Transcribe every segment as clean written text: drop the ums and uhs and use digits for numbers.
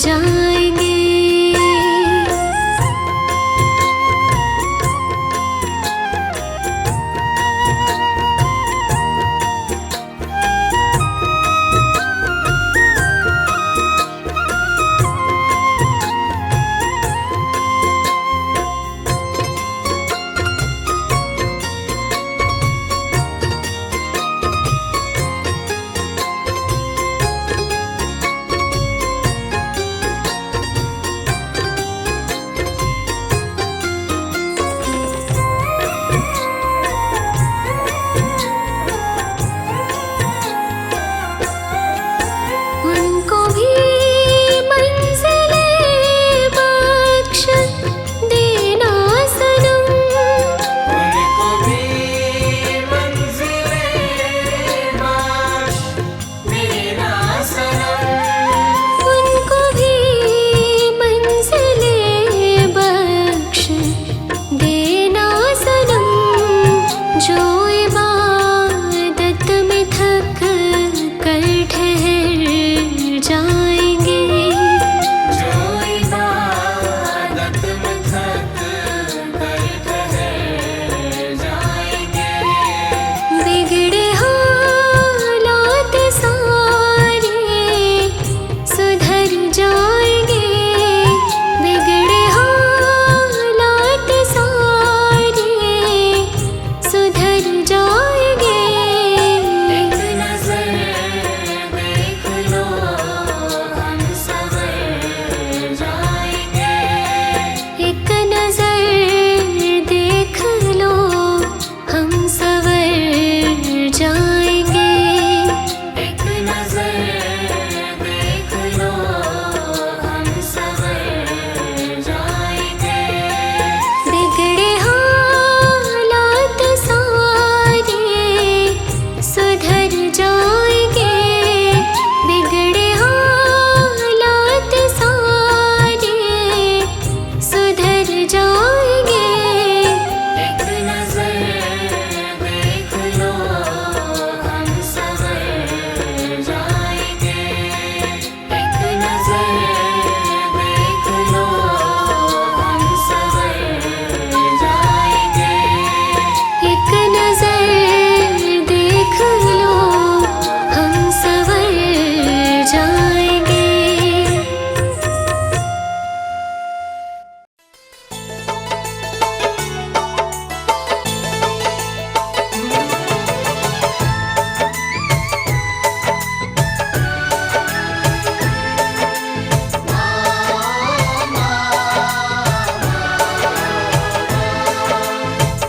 जाएंगे। उनको भी मंजिलें बख्श देना सनम, उनको भी मंजिलें बख्श देना सनम, उनको भी मंजिलें बख्श देना सनम, जो इबादत में थक कर ठहर जाएंगे। जो इबादत में थक कर ठहर जाएंगे। बिगड़े हालात सारे सुधर जाएंगे, बिगड़े हालात सारे सुधर जाएंगे। एक नजर देख लो हम संवर जाएंगे। एक नजर देख लो हम संवर जाएंगे। एक नजर देख लो हम संवर जाएंगे। बिगड़े हालात सारे सुधर जाएंगे, बिगड़े हालात सारे सुधर जाएंगे। एक नजर देख लो हम संवर जाएंगे। एक नजर देख लो हम संवर जाएंगे। एक नजर देख लो हम संवर जाएंगे।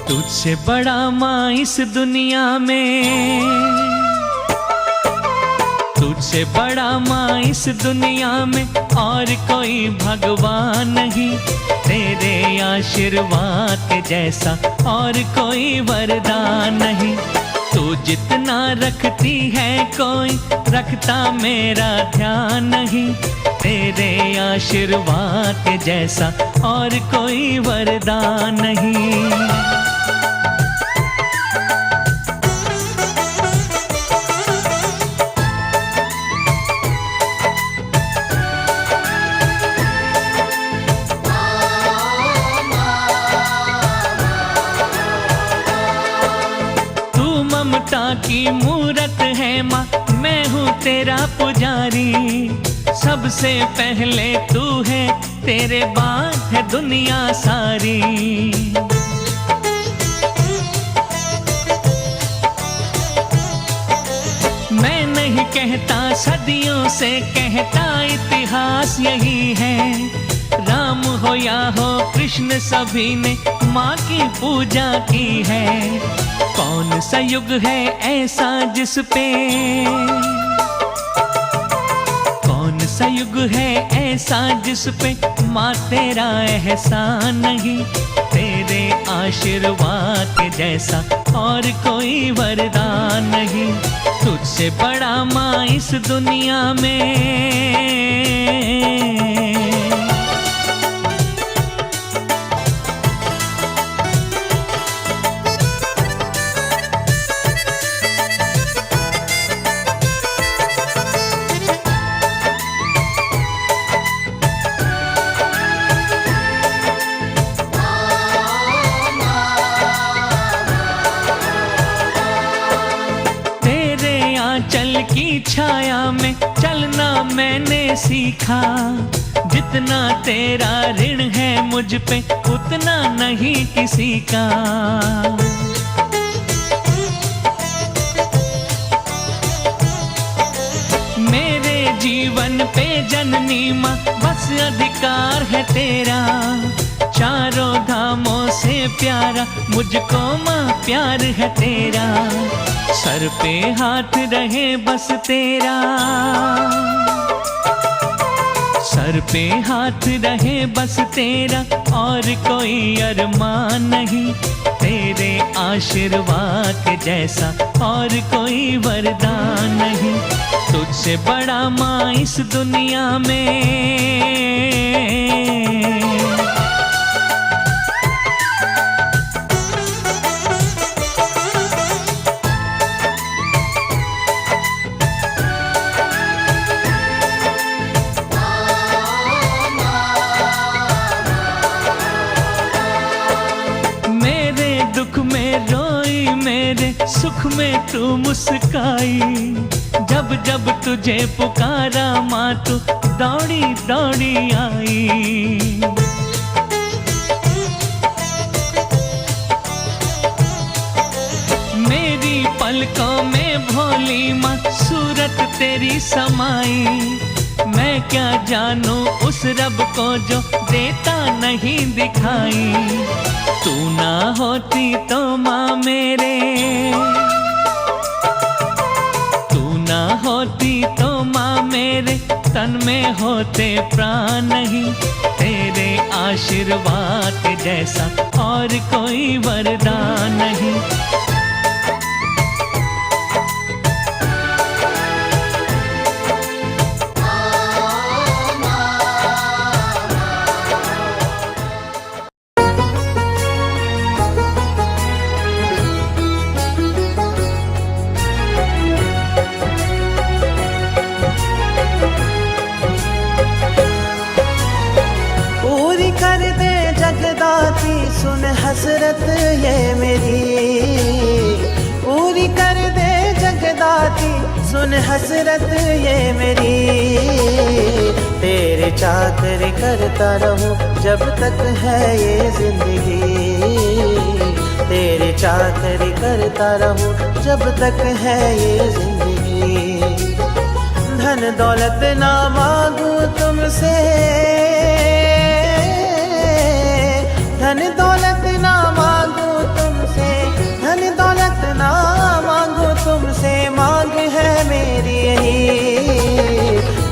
तुझसे बड़ा माँ इस दुनिया में, तुझसे बड़ा माँ इस दुनिया में और कोई भगवान नहीं। तेरे आशीर्वाद के जैसा और कोई वरदान नहीं। तू जितना रखती है कोई रखता मेरा ध्यान नहीं। तेरे आशीर्वाद के जैसा और कोई वरदान नहीं। तू ममता की मूरत है माँ, मैं हूँ तेरा पुजारी। सबसे पहले तू है, तेरे बाद है दुनिया सारी। मैं नहीं कहता, सदियों से कहता इतिहास यही है। राम हो या हो कृष्ण सभी ने माँ की पूजा की है। कौन सा युग है ऐसा जिस पे, कौन सा युग है ऐसा जिस पे माँ तेरा एहसान नहीं। तेरे आशीर्वाद के जैसा और कोई वरदान नहीं। तुझसे बड़ा माँ इस दुनिया में। मैंने सीखा, जितना तेरा ऋण है मुझ पे उतना नहीं किसी का। मेरे जीवन पे जननी माँ बस अधिकार है तेरा, चारों धामों से प्यारा मुझको माँ प्यार है तेरा। सर पे हाथ रहे बस तेरा, सर पे हाथ रहे बस तेरा, और कोई अरमान नहीं तेरे आशीर्वाद के जैसा, और कोई वरदान नहीं तुझसे बड़ा माँ इस दुनिया में। सुख में तू मुस्काई, जब जब तुझे पुकारा माँ तू दौड़ी दौड़ी आई। मेरी पलकों में भोली माँ सूरत तेरी समाई, मैं क्या जानूं उस रब को जो देता नहीं दिखाई। तू ना होती तो माँ मेरे, तू ना होती तो माँ मेरे, तन में होते प्राण नहीं तेरे आशीर्वाद के जैसा, और कोई वरदान नहीं। सुन हसरत ये मेरी, पूरी कर दे जगदाती सुन हसरत ये मेरी। तेरे चाकरी करता रहूं जब तक है ये जिंदगी, तेरे चाकरी करता रहूं जब तक है ये जिंदगी। धन दौलत ना मांगू तुमसे, धन दौलत ना मांगू तुमसे, धन दौलत ना मांगू तुमसे, मांग है मेरी यही।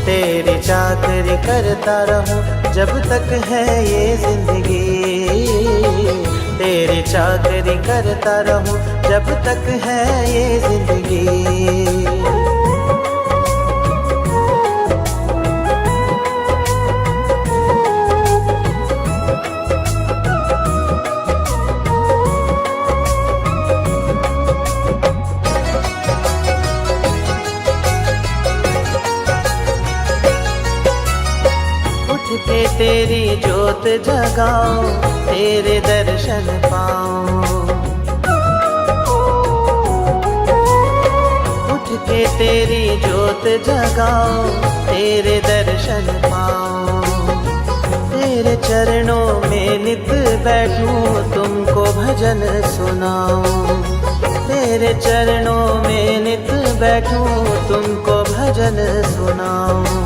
तेरी चाकरी करता रहूं जब तक है ये जिंदगी, तेरी चाकरी करता रहूं जब तक है ये जिंदगी। तेरी जोत जगाओ, तेरे दर्शन पाओ, उठ के तेरी जोत जगाओ, तेरे दर्शन पाओ। तेरे चरणों में नित बैठूं तुमको भजन सुनाऊं, तेरे चरणों में नित बैठूं तुमको भजन सुनाऊं।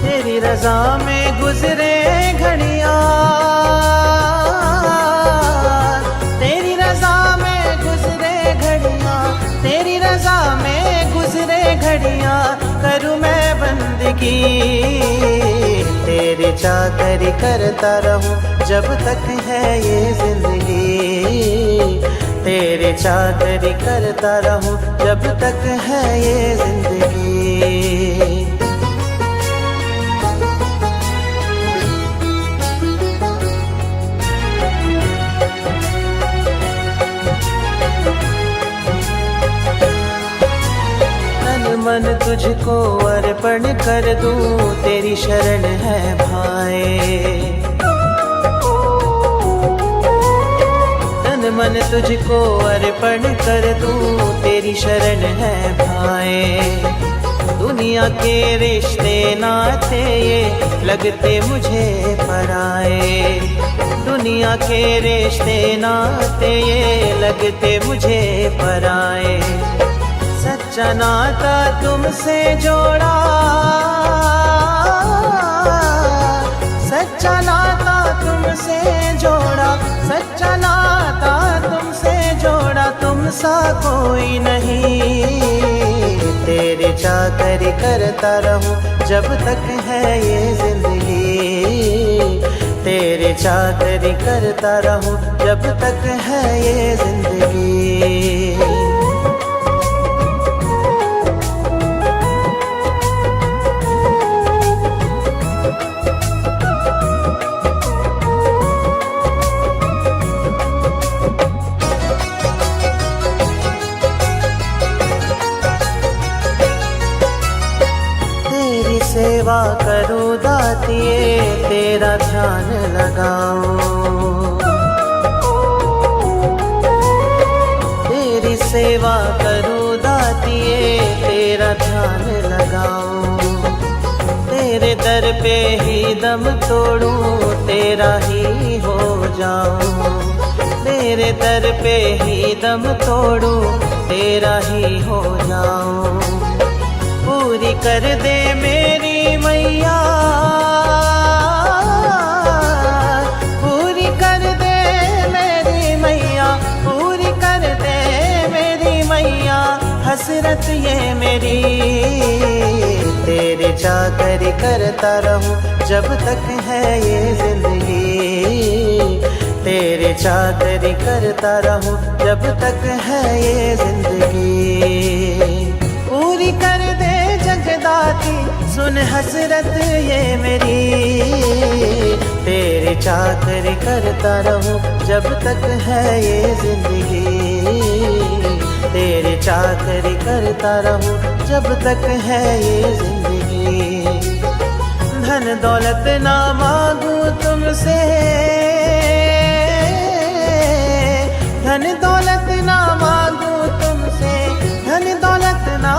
तेरी रज़ा में गुजरे घड़ियां, तेरी रज़ा में गुजरे घड़ियां, तेरी रज़ा में गुजरे घड़ियां, करूँ मैं बंदगी। तेरी चाकरी करता रहूं जब तक है ये जिंदगी, तेरी चाकरी करता रहूं जब तक है ये जिंदगी। मन तुझको अर्पण कर दूं, तेरी शरण है भाई। तन मन तुझको अर्पण कर दूं, तेरी शरण है भाई। दुनिया के रिश्ते नाते ये लगते मुझे पराए। दुनिया के रिश्ते नाते ये लगते मुझे पराए। सच्चा नाता तुमसे जोड़ा, सच्चा नाता तुमसे जोड़ा, सच्चा नाता तुमसे जोड़ा, तुम सा कोई नहीं। तेरे चाकरी करता रहूं जब तक है ये जिंदगी, तेरे चाकरी करता रहूं जब तक है ये जिंदगी। सेवा करूं दातिए तेरा ध्यान लगाऊं, तेरी सेवा करूं दातिए तेरा ध्यान लगाऊं। तेरे दर पे ही दम तोड़ूं तेरा ही हो जाऊं, तेरे दर पे ही दम तोड़ूं तेरा ही हो जाऊं। पूरी कर दे मेरी मैया, पूरी कर दे मेरी मैया, पूरी कर दे मेरी मैया हसरत ये मेरी। तेरे चाकरी करता रहूं जब तक है ये जिंदगी, तेरे चाकरी करता रहूं जब तक है ये जिंदगी। पूरी कर दे जगदाती सुन हसरत ये मेरी, तेरे चाकरी करता रहूं जब तक है ये जिंदगी, तेरे चाकरी करता रहूं जब तक है ये जिंदगी। धन दौलत ना मांगू तुमसे, धन दौलत ना मांगू तुमसे, धन दौलत ना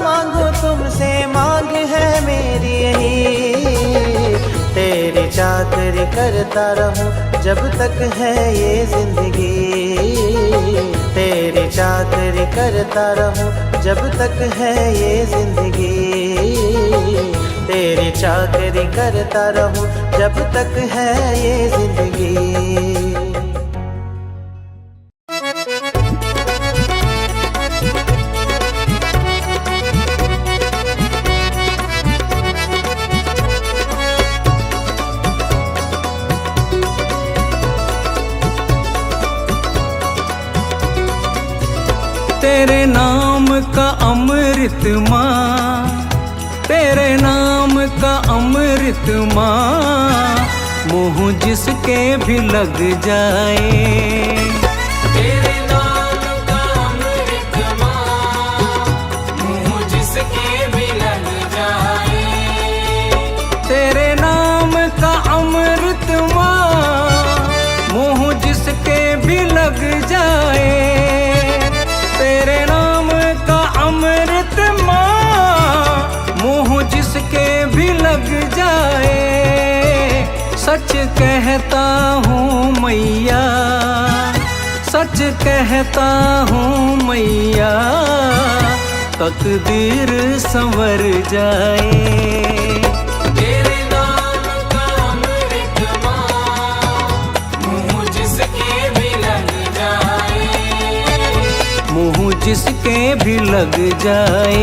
मांगू तुमसे, मांग है मेरी यही। तेरी चाकरी करता रहूं जब तक है ये जिंदगी, तेरी चाकरी करता रहूं जब तक है ये जिंदगी, तेरी चाकरी करता रहूं जब तक है ये जिंदगी। तेरे नाम का अमृत माँ, तेरे नाम का अमृत माँ, मुँह जिसके भी लग जाए। तेरे नाम का अमृत माँ, मुँह जिसके भी लग जाए। तेरे नाम का अमृत माँ, मुँह जिसके भी लग जाए। तेरे नाम का अमृत माँ, मुँह जिसके भी लग जाए। सच कहता हूँ मैया, सच कहता हूँ मैया, तकदीर संवर जाए। तेरे नाम का अमृत माँ, मुँह जिसके भी लग जाए। मुँह जिसके भी लग जाए।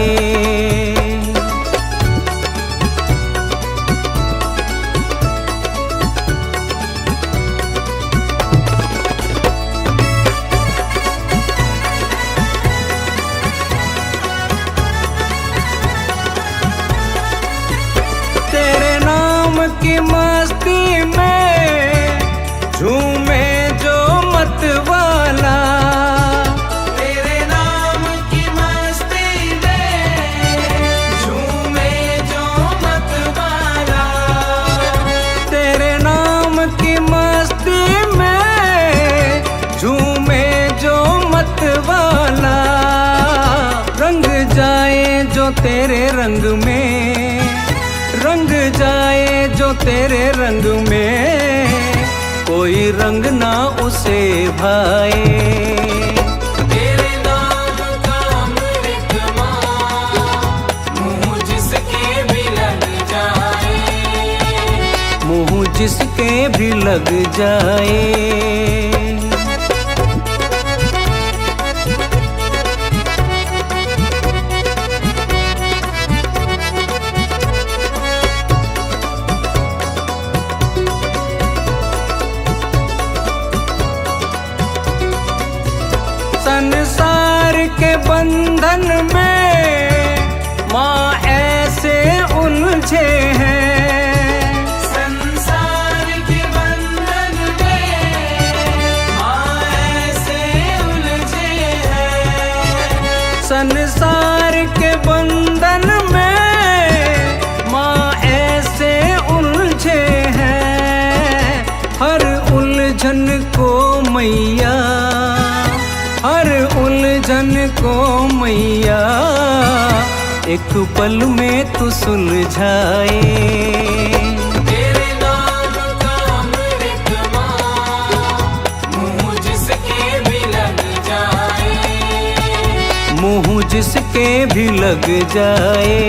तेरे नाम की मस्ती में झूमे जो मत वाला, तेरे नाम की मस्ती में रंग में, रंग जाए जो तेरे रंग में, कोई रंग ना उसे भाए। तेरे नाम का अमृत मुँह जिसके भी लग जाए, मुँह जिसके भी लग जाए। संसार के बंधन में माँ ऐसे उलझे हैं, संसार के बंधन में माँ ऐसे उलझे हैं, संसार के बंधन में माँ ऐसे उलझे हैं। हर उलझन को मैया, हर उलझन को मैया, एक पल में तू सुलझाए। तेरे नाम का अमृत मुँह जिसके भी लग जाए, मुँह जिसके भी लग जाए।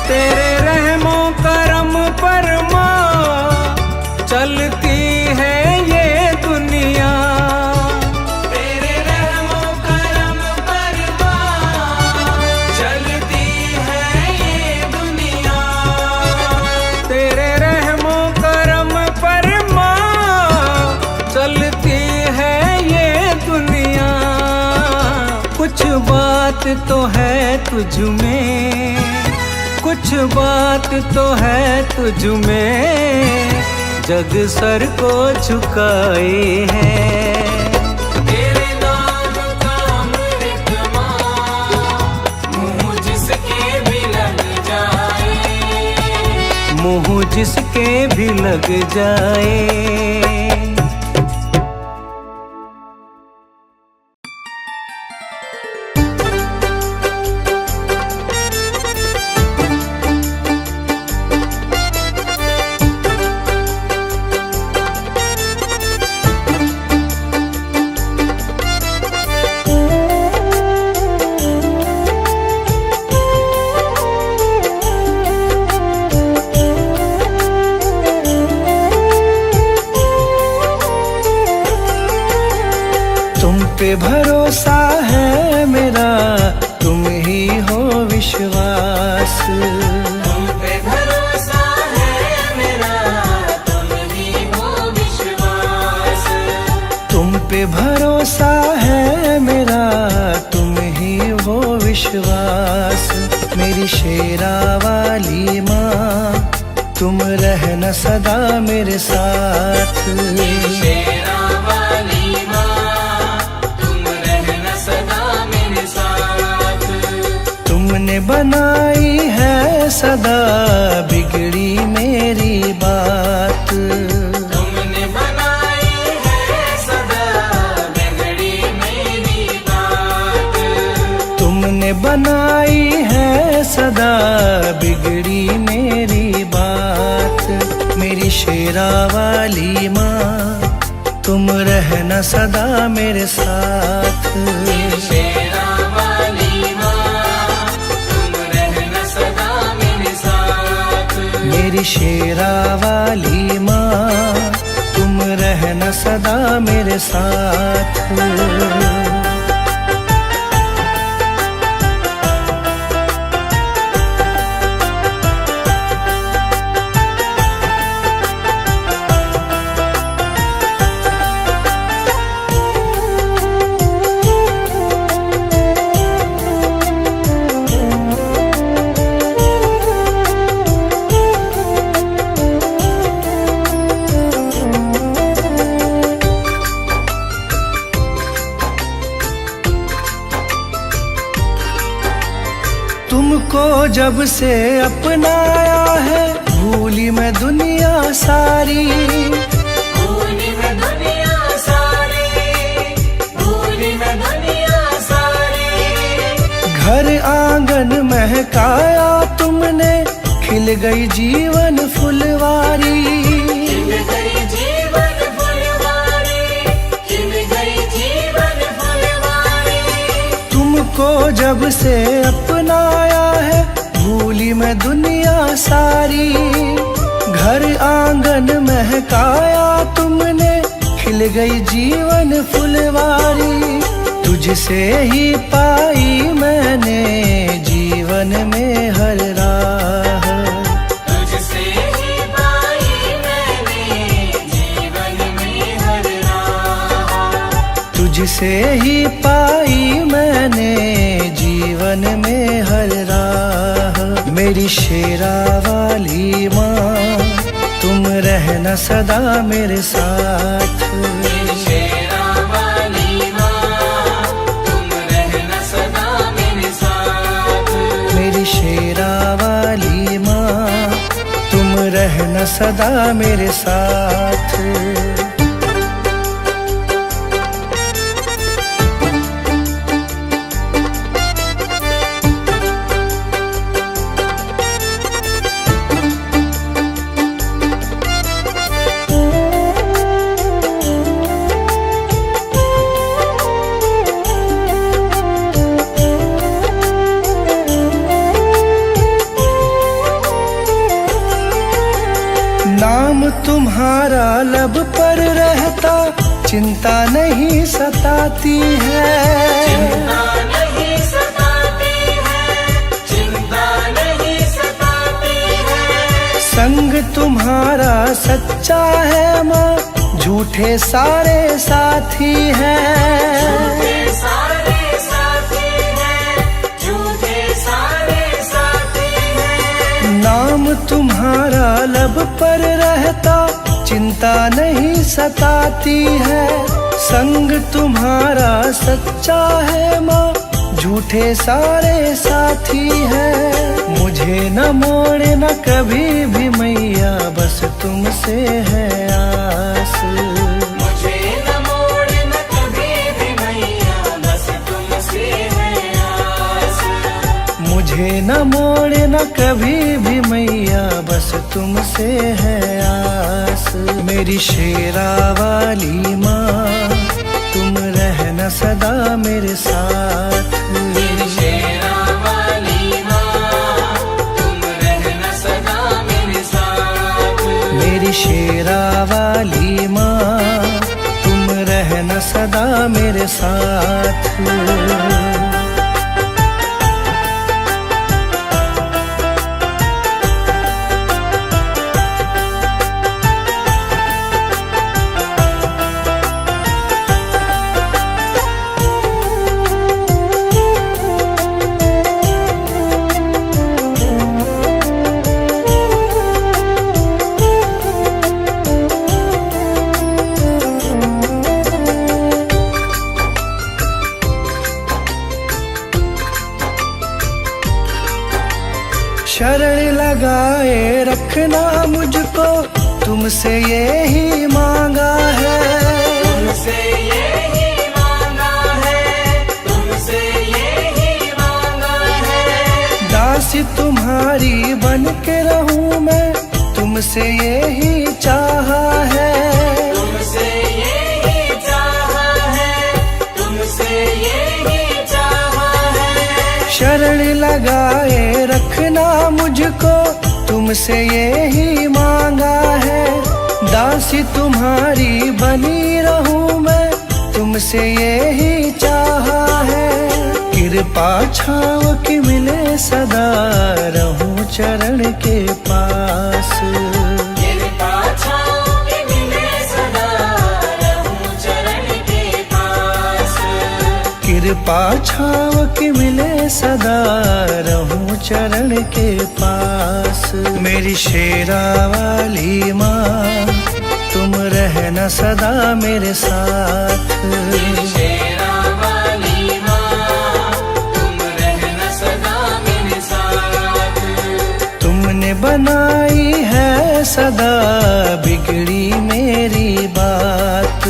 तेरे रहमो करम पर माँ चलती है ये दुनिया, तेरे रहमो करम पर माँ चलती है ये दुनिया, तेरे रहमो करम पर माँ चलती है ये दुनिया। कुछ बात तो है तुझ में, कुछ बात तो है तुझ में, जग सर को झुकाए हैं। तेरे नाम का अमृत मुँह जिसके भी लग जाए, मुँह जिसके भी लग जाए। पे भरोसा है मेरा, तुम ही हो विश्वास। तुम पे भरोसा है मेरा, तुम ही हो विश्वास। तुम पे भरोसा है मेरा, तुम ही हो विश्वास। मेरी शेरा वाली माँ, तुम रहना सदा मेरे साथ। शेरा वाली माँ, तुमने बनाई है सदा बिगड़ी मेरी बात। तुमने बनाई है सदा बिगड़ी मेरी बात। तुमने बनाई है सदा बिगड़ी मेरी बात। मेरी शेरा वाली माँ, तुम रहना सदा मेरे साथ। शेरा वाली माँ, तुम रहना सदा मेरे साथ। मेरी शेरा वाली माँ, तुम रहना सदा मेरे साथ। जब से अपनाया है भूली मैं दुनिया सारी। भूली मैं दुनिया सारी, भूली मैं दुनिया सारी। घर आंगन महकाया तुमने, खिल गई जीवन फुलवारी। खिल गई जीवन फुलवारी, खिल गई जीवन फुलवारी। तुमको जब से अपनाया है भूली मैं दुनिया सारी। घर आंगन महकाया तुमने, खिल गई जीवन फुलवारी। तुझसे ही पाई मैंने जीवन में हर राह। तुझसे ही पाई मैंने जीवन में हर राह। तुझसे ही पाई मैंने जीवन में हर राह। मेरी शेरा वाली माँ, तुम रहना सदा मेरे साथ। मेरी शेरा वाली माँ, तुम रहना सदा मेरे साथ। मेरी शेरा वाली माँ, तुम रहना सदा मेरे साथ। नाम तुम्हारा लब पर रहता, चिंता नहीं सताती है। चिंता नहीं सताती है, चिंता नहीं सताती है। संग तुम्हारा सच्चा है माँ, झूठे सारे साथी हैं। झूठे सारे साथी हैं, झूठे सारे साथी हैं। नाम तुम्हारा लब पर रहता, चिंता नहीं सताती है। संग तुम्हारा सच्चा है माँ, झूठे सारे साथी हैं। मुझे न मोड़ना कभी भी मैया, बस तुमसे है आस। मुझे न मोड़ना कभी भी मैया, बस तुमसे है आस। मुझे न मोड़ना कभी भी मैया, बस तुमसे है आस। मेरी शेरा वाली माँ, तुम रहना सदा मेरे साथ। मेरी शेरा वाली माँ, तुम रहना सदा मेरे साथ। मेरी शेरा वाली माँ, तुम रहना सदा मेरे साथ। शरण लगाए रखना मुझको, तुमसे यही मांगा है। तुमसे यही मांगा है, तुमसे यही मांगा है। दासी तुम्हारी बन के रहूं मैं, तुमसे यही चाहा है। तुमसे यही चाहा है, तुमसे यही चाहा है। शरण लगाए रखना मुझको, तुमसे यही मांगा है। दासी तुम्हारी बनी रहूं मैं, तुमसे यही चाहा है। कृपा छाव की मिले सदा, रहूं चरण के पास। कृपा छाव की मिले सदा, रहूं चरण के पास। कृपा छाव की मिले सदा, रहूं चरण के पास। मेरी शेरा वाली माँ, तुम रहना सदा मेरे साथ। मेरी शेरा वाली माँ, तुम रहना सदा मेरे साथ। तुमने बनाई है सदा बिगड़ी मेरी बात।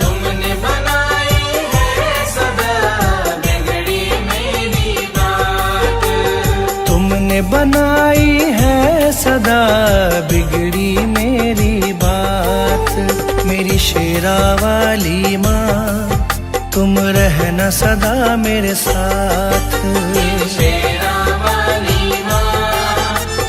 तुमने बनाई है सदा बिगड़ी मेरी बात। तुमने बनाई है सदा बिगड़ी मेरी बात। मेरी शेरा वाली माँ तुम रहना सदा मेरे साथ। शेरा वाली माँ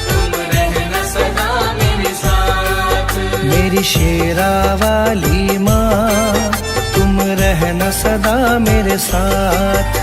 तुम रहना सदा मेरे साथ। मेरी शेरा वाली माँ तुम रहना सदा मेरे साथ।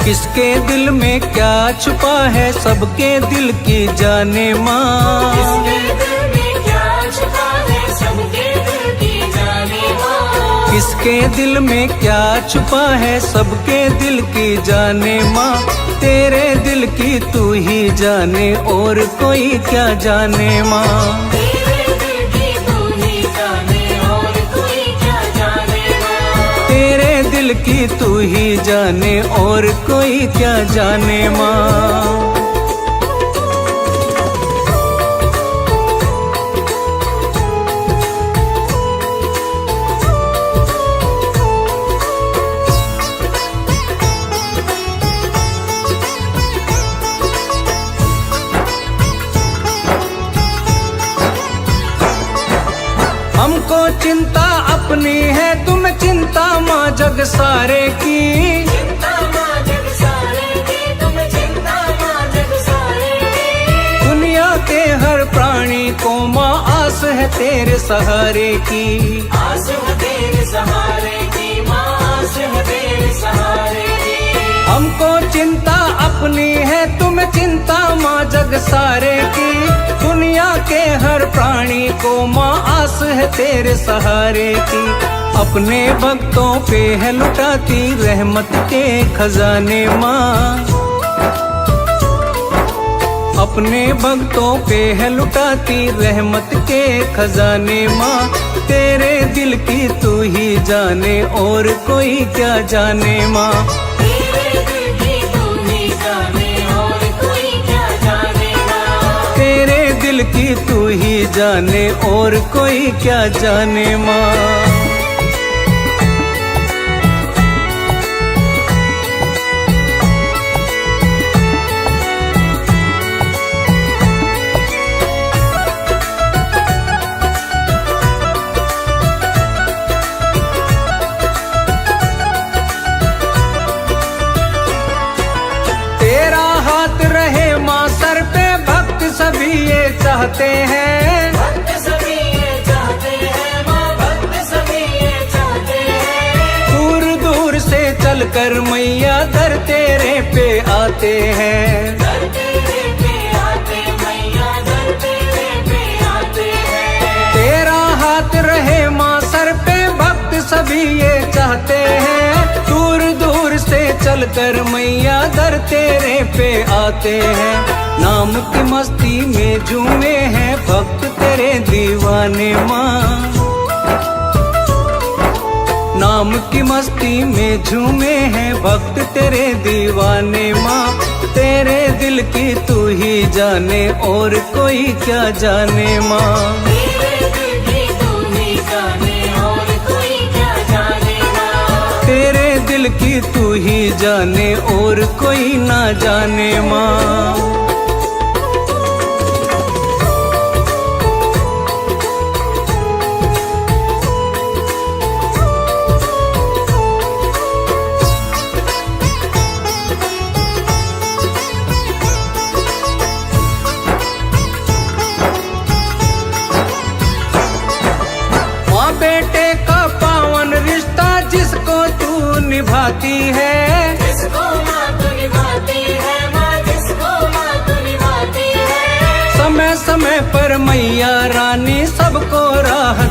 किसके दिल में क्या छुपा है सबके दिल की जाने माँ। किसके दिल में क्या छुपा है सबके दिल की जाने माँ। किसके दिल में क्या छुपा है सबके दिल की जाने माँ। तेरे दिल की तू ही जाने और कोई क्या जाने माँ। तेरे दिल की तू ही जाने और कोई क्या जाने माँ। तेरे दिल की तू ही जाने और कोई क्या जाने माँ। हमको चिंता अपनी है तुम चिंता माँ जग सारे की। चिंता माँ जग सारे की तुम चिंता माँ जग सारे की। दुनिया के हर प्राणी को माँ आस है तेरे सहारे की। आस है तेरे सहारे की माँ आस है तेरे सहारे की। हमको चिंता अपनी है तुम चिंता माँ जग सारे की। दुनिया के हर प्राणी को माँ आस है तेरे सहारे की। अपने भक्तों पे है लुटाती रहमत के खजाने माँ। अपने भक्तों पे है लुटाती रहमत के खजाने माँ। तेरे दिल की तू ही जाने और कोई क्या जाने माँ। तेरे दिल की तू ही जाने और कोई क्या जाने माँ। तेरे दिल की तू ही जाने और कोई क्या जाने माँ। तेरा हाथ रहे माँ सर पे भक्त सभी ये चाहते हैं। भक्त सभी ये चाहते हैं माँ भक्त सभी ये चाहते हैं। दूर दूर से चलकर मैया दर तेरे पे आते हैं। दर तेरे पे आते मैया दर तेरे पे आते हैं। तेरा हाथ रहे माँ सर पे भक्त सभी ये चाहते हैं। दूर दूर से चलकर मैया दर तेरे पे आते हैं। नाम की मस्ती में झूमे हैं भक्त तेरे दीवाने माँ। नाम की मस्ती में झूमे हैं भक्त तेरे दीवाने माँ। तेरे दिल की तू ही जाने और कोई क्या जाने माँ। तेरे दिल की तू ही जाने और कोई क्या जाने माँ। तेरे दिल की तू ही जाने और कोई ना जाने माँ। माँ बेटे का पावन रिश्ता जिसको तू निभाती है। जिसको माँ तू निभाती है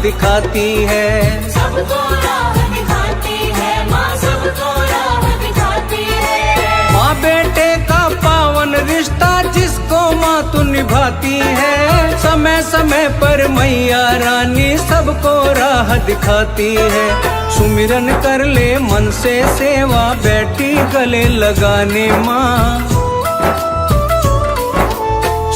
दिखाती है। सबको राह दिखाती है माँ, सबको राह दिखाती है। माँ बेटे का पावन रिश्ता जिसको माँ तू निभाती है। समय समय पर मैया रानी सबको राह दिखाती है। सुमिरन कर ले मन से सेवा, बैठी गले लगाने माँ।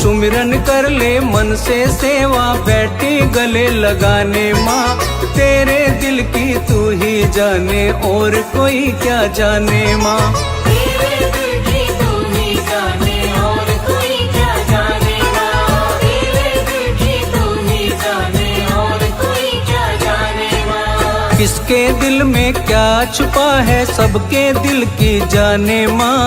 सुमिरन कर ले मन से सेवा, बैठी गले लगाने माँ। तेरे दिल की तू ही जाने और कोई क्या जाने माँ। तेरे दिल की तू ही जाने और कोई क्या जानेगा। तेरे दिल की तू ही जाने और कोई क्या जानेगा। किसके दिल में क्या छुपा है सबके दिल की जाने माँ।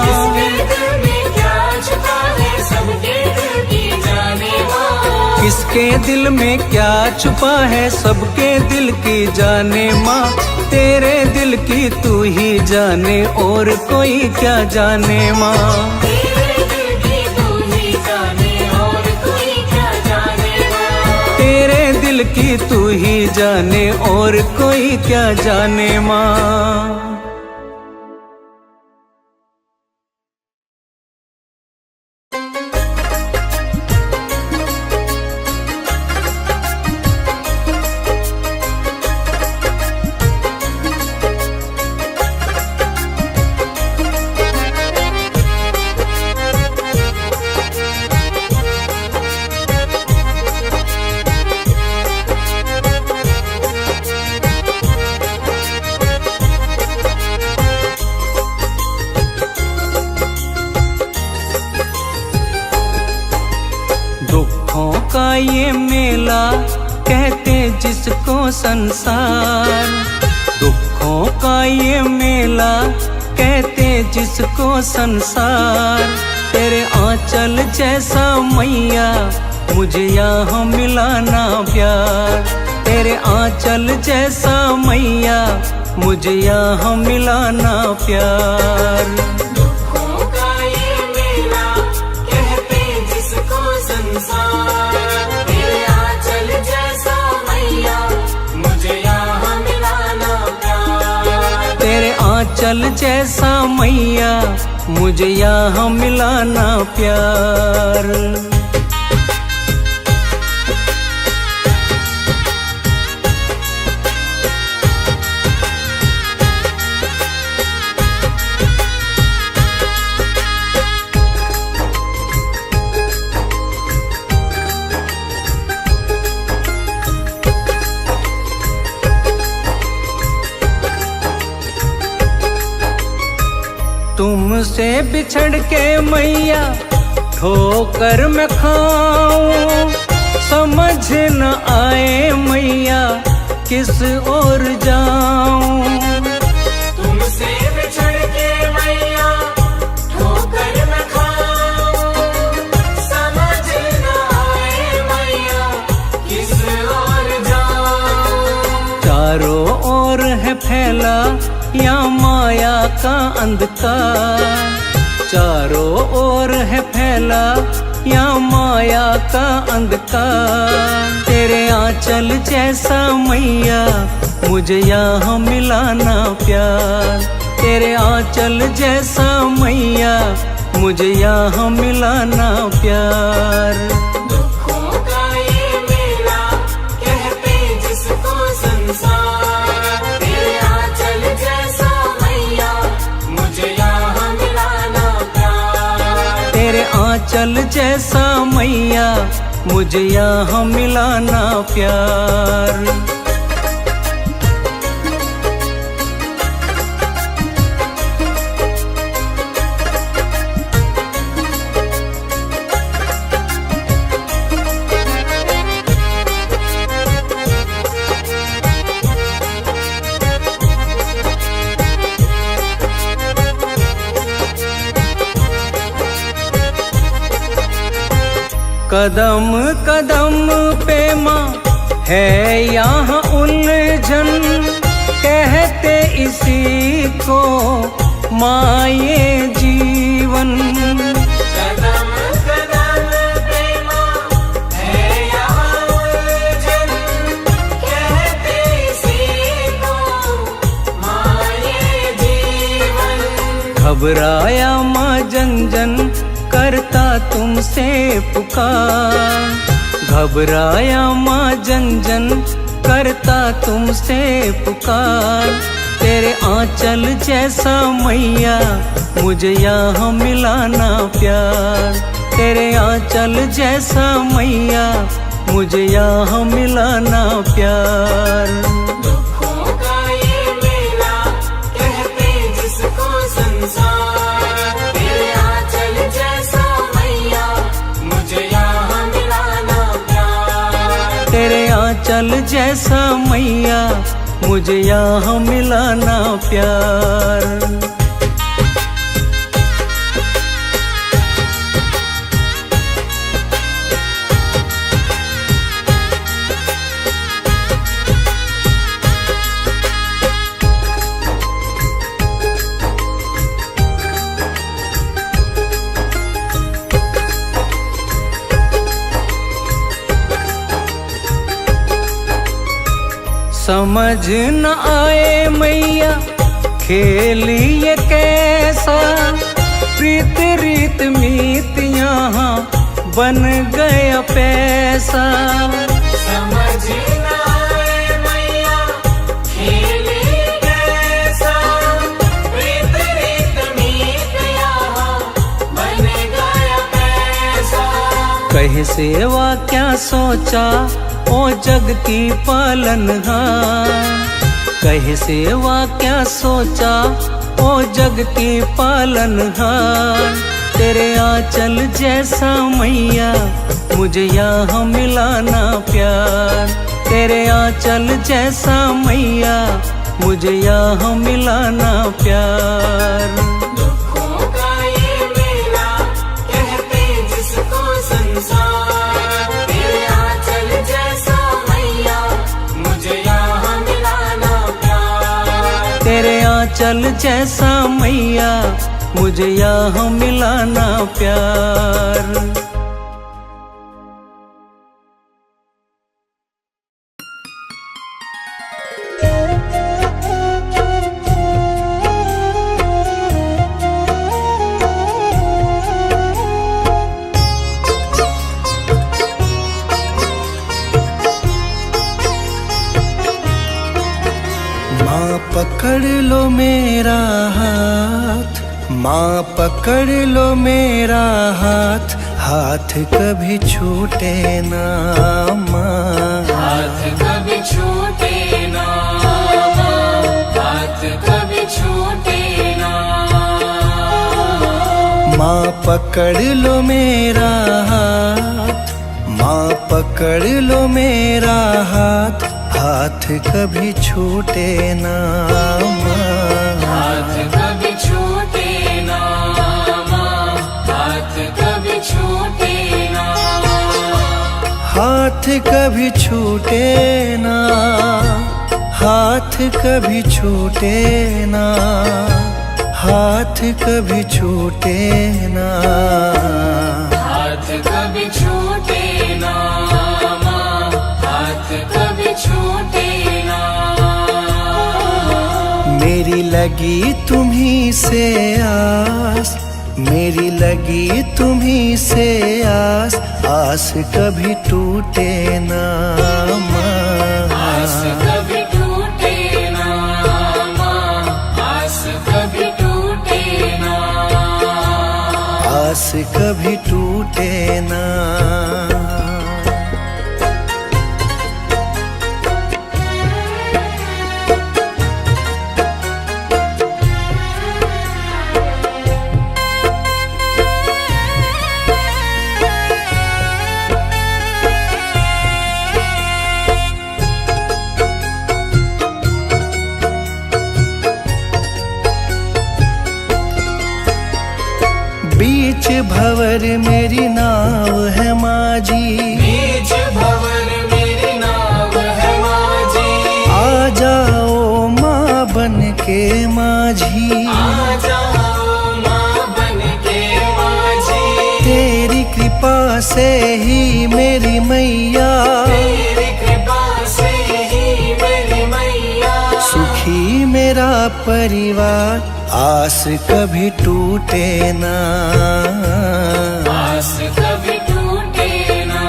किसके दिल में क्या छुपा है सबके दिल की जाने माँ। किसके दिल में क्या छुपा है सबके दिल की जाने माँ। तेरे दिल की तू ही जाने और कोई क्या जाने माँ। तेरे दिल की तू ही जाने और कोई क्या जानेगा। तेरे दिल की तू ही जाने और कोई क्या जाने माँ। दुखों का ये मेला कहते जिसको संसार। दुखों का ये मेला कहते जिसको संसार। तेरे आंचल जैसा मैया मुझे यहाँ मिला ना प्यार। तेरे आंचल जैसा मैया मुझे यहाँ मिला ना प्यार। दुखों का ये मेला कहते जिसको संसार। तेरे आंचल जैसा मैया मुझे यहाँ मिला ना प्यार। तेरे आंचल जैसा मैया मुझे यहाँ मिला ना प्यार। तुमसे बिछड़ के मैया ठोकर मैं खाऊं। समझ न आए मैया किस ओर जाऊं। तुमसे बिछड़ के मैया ठोकर मैं खाऊं। समझ न आए मैया किस ओर जाऊं। चारों ओर है फैला या माया का अंधकार। चारों ओर है फैला या माया का अंधकार। तेरे आंचल जैसा मैया मुझे यहाँ मिला ना प्यार। तेरे आंचल जैसा मैया मुझे यहाँ मिला ना प्यार। दुखों का ये मेला कहते जिसको संसार। तेरे आंचल जैसा मैया मुझे यहाँ मिला ना प्यार। तेरे आंचल जैसा मैया मुझे यहाँ मिला ना प्यार। कदम कदम पे माँ है यहाँ उलझन। कहते इसी को माँ ये जीवन। कदम कदम पे माँ है यहाँ उलझन। घबराया माँ जन जन करता तुमसे पुकार। घबराया माँ जन जन करता तुमसे पुकार। तेरे आंचल जैसा मैया मुझे यहाँ मिलाना प्यार। तेरे आंचल जैसा मैया मुझे यहाँ मिलाना प्यार। दुखों का ये मेला कहते जिसको संसार। तेरे आंचल जैसा मैया मुझे यहाँ मिलाना प्यार। तेरे आंचल जैसा मैया मुझे यहाँ मिलाना प्यार। समझ न आए मैया खेल ये कैसा। प्रीत रीत मीत यहाँ बन गया पैसा। समझ न आए मैया खेल कैसा। प्रीत रीत मीत यहाँ बन गया पैसा। कहे सेवा क्या सोचा ओ जग की पालनहार। कहे सेवा क्या सोचा ओ जग की पालनहार। तेरे आंचल जैसा मैया मुझे यहाँ मिलाना प्यार। तेरे आंचल जैसा मैया मुझे यहाँ मिलाना प्यार। दुखों का ये मेला कहते जिसको संसार। तेरे आंचल जैसा मैया मुझे यहाँ मिलाना प्यार। तेरे आंचल जैसा मैया मुझे यहाँ मिलाना प्यार। पकड़ लो मेरा हाथ, माँ पकड़ लो मेरा हाथ, हाथ कभी छूटे ना माँ। हाथ कभी छूटे ना माँ, हाथ कभी छूटे ना। माँ पकड़ लो मेरा हाथ, माँ पकड़ लो मेरा हाथ, हाथ कभी छूटे ना माँ। हाथ कभी छूटे ना माँ, हाथ कभी छूटे ना। हाथ कभी छूटे ना, हाथ कभी छूटे ना, हाथ कभी छूटे ना। हाथ कभी छूटे ना माँ, हाथ कभी छूटे ना। मेरी लगी तुम्हीं से आस, मेरी लगी तुम्हीं से आस, आस कभी टूटे ना माँ। आस कभी टूटे ना माँ, आस कभी टूटे ना। आस कभी टूटे ना। बीच भंवर मेरी नाव है माझी, बीच भंवर मेरी नाव है माझी। आ जाओ माँ बन के माझी, आ जाओ माँ बन के माझी। तेरी कृपा से ही मेरी मैया, तेरी कृपा से ही मेरी मैया। सुखी मेरा परिवार, आस कभी टूटे ना, आस कभी टूटे ना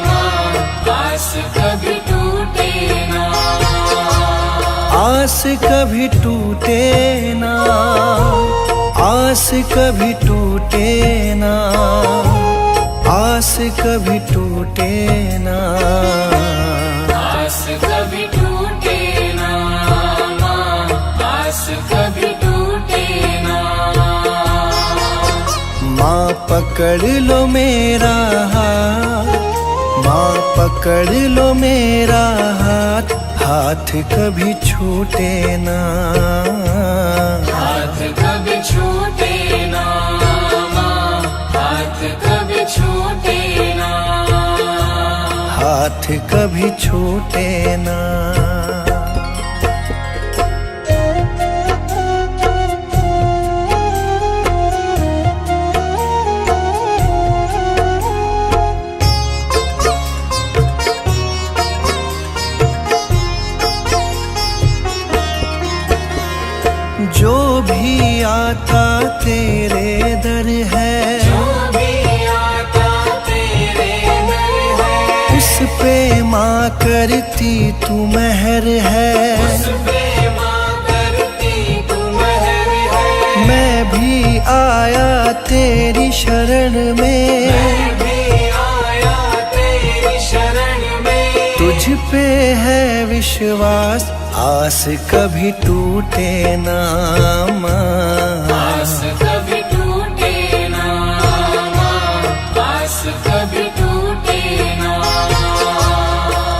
माँ, आस कभी टूटे ना, आस कभी टूटे ना, आस कभी टूटे ना, आस कभी टूटे ना, आस कभी टूटे ना माँ, आस कभी टूटे ना। माँ पकड़ लो मेरा हाथ, माँ पकड़ लो मेरा हाथ, हाथ कभी छूटे ना, हाथ कभी छूटे ना माँ, हाथ कभी छूटे ना, हाथ कभी छूटे ना। जो भी आता तेरे दर है, जो भी आता तेरे दर है, उस पे माँ करती तू मेहर है, उस पे माँ करती तू मेहर है। मैं भी आया तेरी शरण में, मैं भी आया तेरी शरण में, तुझ पे है विश्वास, आस कभी टूटे ना माँ, आस कभी टूटे ना माँ, आस कभी टूटे ना,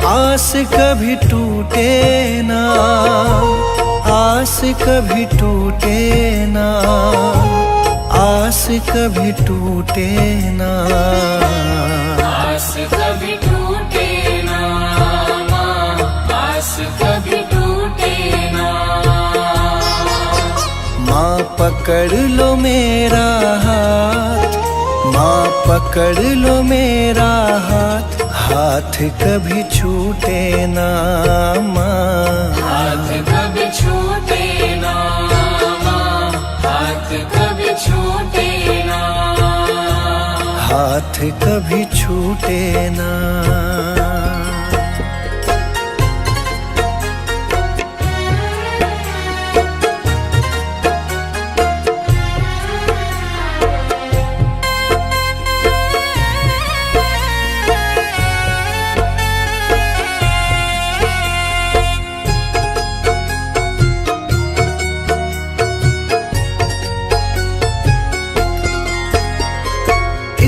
आस कभी टूटे ना, आस कभी टूटे ना, आस कभी टूटे ना, आस कभी टूटे ना माँ, आस कभी टूटे ना। माँ पकड़ लो मेरा हाथ, माँ पकड़ लो मेरा हाथ, हाथ कभी छूटे ना माँ, हाथ कभी छूटे ना माँ, हाथ कभी छूटे ना, हाथ कभी छूटे ना।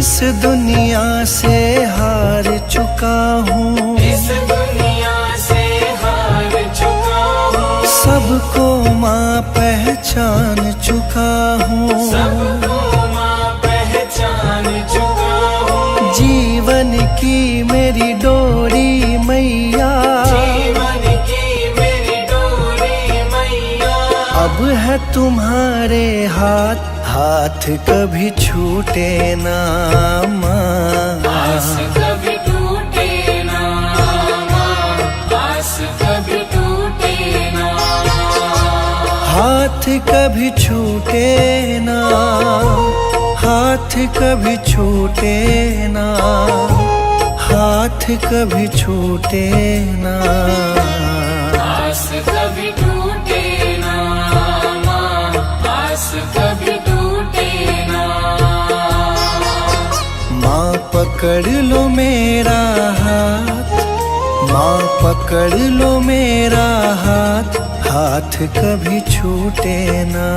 इस दुनिया से हार चुका हूँ, इस दुनिया से हार चुका हूँ, सबको माँ पहचान चुका हूँ, सबको माँ पहचान चुका हूँ, जीवन की मेरी डोरी मैया, जीवन की मेरी डोरी मैया, अब है तुम्हारे हाथ, हाथ कभी छूटे ना माँ, आस कभी टूटे ना माँ, आस कभी टूटे ना, हाथ कभी छूटे ना, हाथ कभी छूटे ना, हाथ कभी छूटे ना, आस कभी टूटे ना माँ, आस कभी टूटे ना। माँ पकड़ लो मेरा हाथ, माँ पकड़ लो मेरा हाथ, हाथ कभी छूटे ना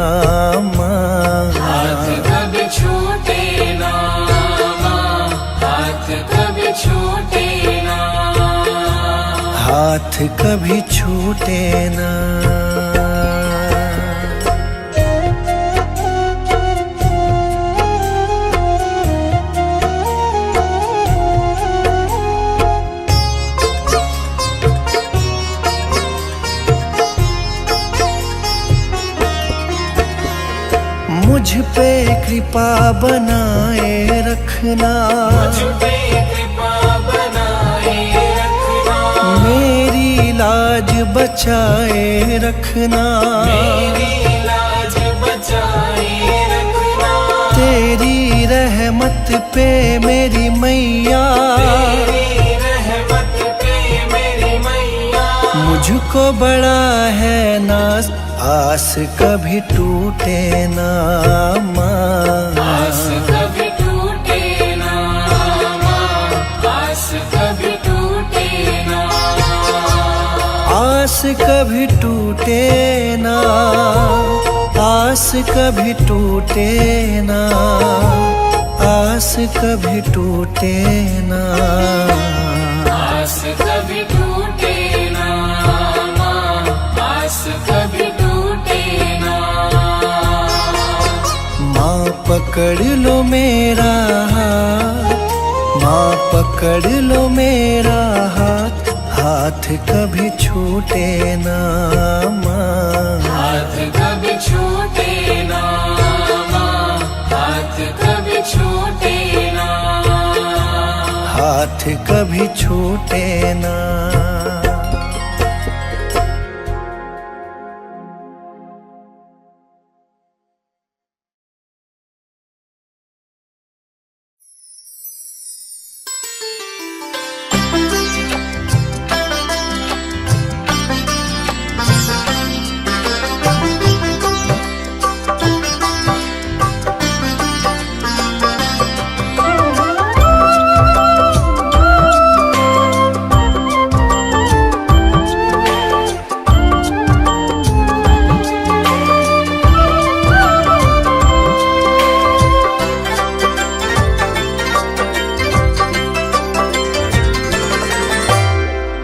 माँ, हाथ कभी छूटे ना माँ, हाथ कभी छूटे ना, हाथ कभी छूटे ना। मुझ पे कृपा बनाए रखना, मुझ पे कृपा बनाए रखना, मेरी लाज बचाए रखना, मेरी लाज ऊंचाई रखना। तेरी रहमत पे मेरी मैया, तेरी रहमत पे मेरी मैया, मुझको बड़ा है नाज, आस कभी टूटे ना माँ। आस कभी टूटे ना माँ, आस कभी टूटे ना। आस कभी टूटे ना, आस कभी टूटे ना, आस कभी टूटे ना। आस कभी टूटे ना माँ, आस कभी टूटे ना। माँ पकड़ लो मेरा हाथ, माँ पकड़ लो मेरा हाथ, हाथ कभी छूटे ना माँ। हाथ कभी छूटे ना माँ, हाथ कभी छूटे ना। हाथ कभी छूटे ना।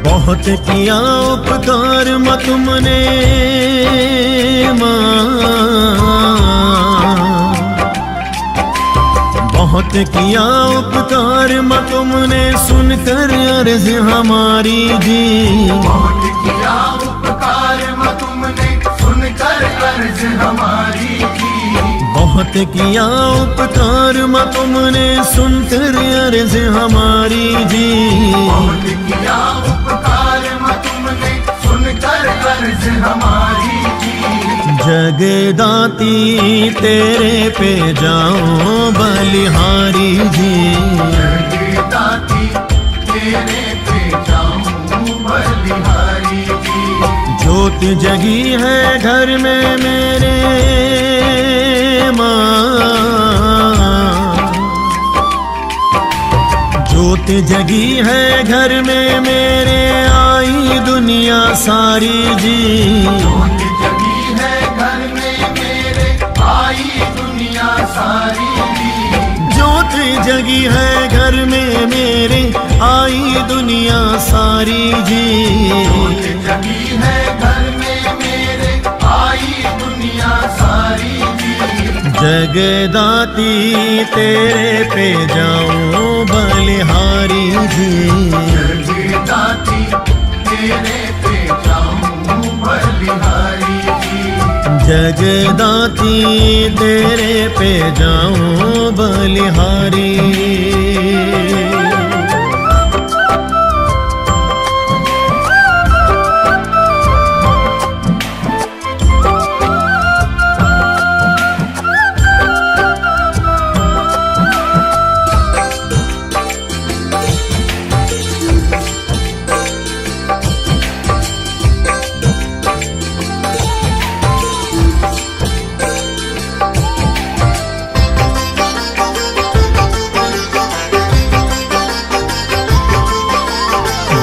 बहुत किया उपकार माँ तुमने माँ, बहुत किया उपकार माँ तुमने, सुनकर अर्ज हमारी जी। बहुत किया उपकार माँ तुमने, सुनकर अर्ज हमारी की। बहुत किया उपकार माँ तुमने, सुनकर अर्ज हमारी जी। बहुत किया उपकार माँ तुमने, सुनकर अर्ज हमारी की। जगदाती तेरे पे जाओ बलिहारी जी। जगदाती तेरे पे जाऊं बलिहारी की। ज्योत जगी है घर में मेरे माँ, ज्योत जगी है घर में मेरे, आई दुनिया सारी जी। ज्योत जगी है घर में मेरे, आई दुनिया सारी जी। ज्योत जगी है घर में मेरे, आई दुनिया सारी जी। ज्योत जगी है घर में मेरे, आई दुनिया सारी जी। जगदाती तेरे पे जाऊं बलिहारी जी। जगदाती तेरे पे जाऊं बलिहारी जी। जगदाती तेरे पे जाऊं बलिहारी।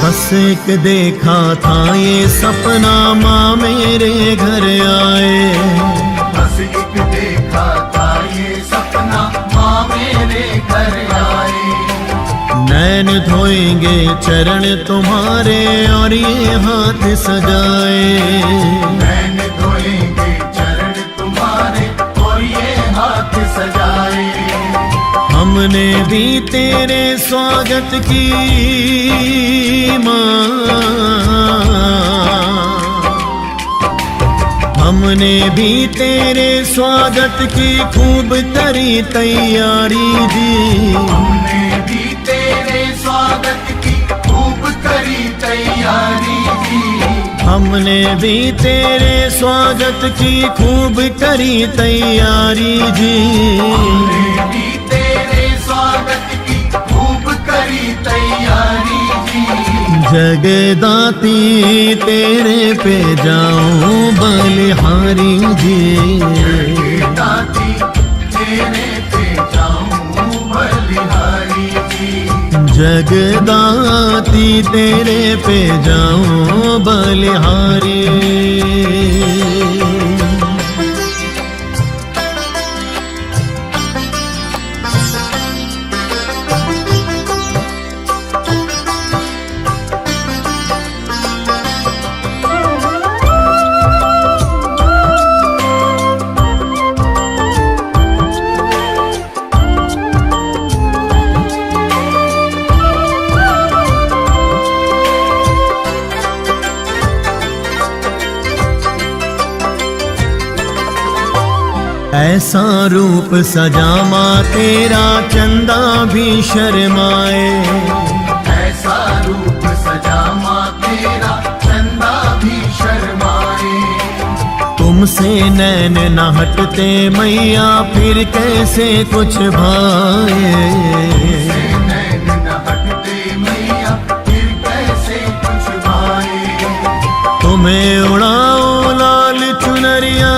बस एक देखा था ये सपना, माँ मेरे घर आए। बस एक देखा था ये सपना, माँ मेरे घर आए। नैन धोएंगे चरण तुम्हारे और ये हाथ सजाए। मैंने धोएंगे चरण तुम्हारे और ये हाथ सजाए। हमने भी तेरे स्वागत की माँ, हमने भी तेरे स्वागत की खूब करी तैयारी जी। हमने भी तेरे स्वागत की खूब करी तैयारी की। हमने भी तेरे स्वागत की खूब करी तैयारी जी। हमने भी तेरे स्वागत की खूब करी तैयारी जी। जगदाती तेरे पे जाऊं बलिहारी जी। जगदाती तेरे पे जाऊं बलिहारी जी। जगदाती तेरे पे जाऊं बलिहारी। ऐसा रूप सजामा तेरा चंदा भी शर्माए। ऐसा रूप सजामा तेरा चंदा भी शर्माए। तुमसे नैन न हटते मैया फिर कैसे कुछ भाए। तुमसे नैन न हटते मैया फिर कैसे कुछ भाए। तुम्हें उड़ाओ लाल चुनरिया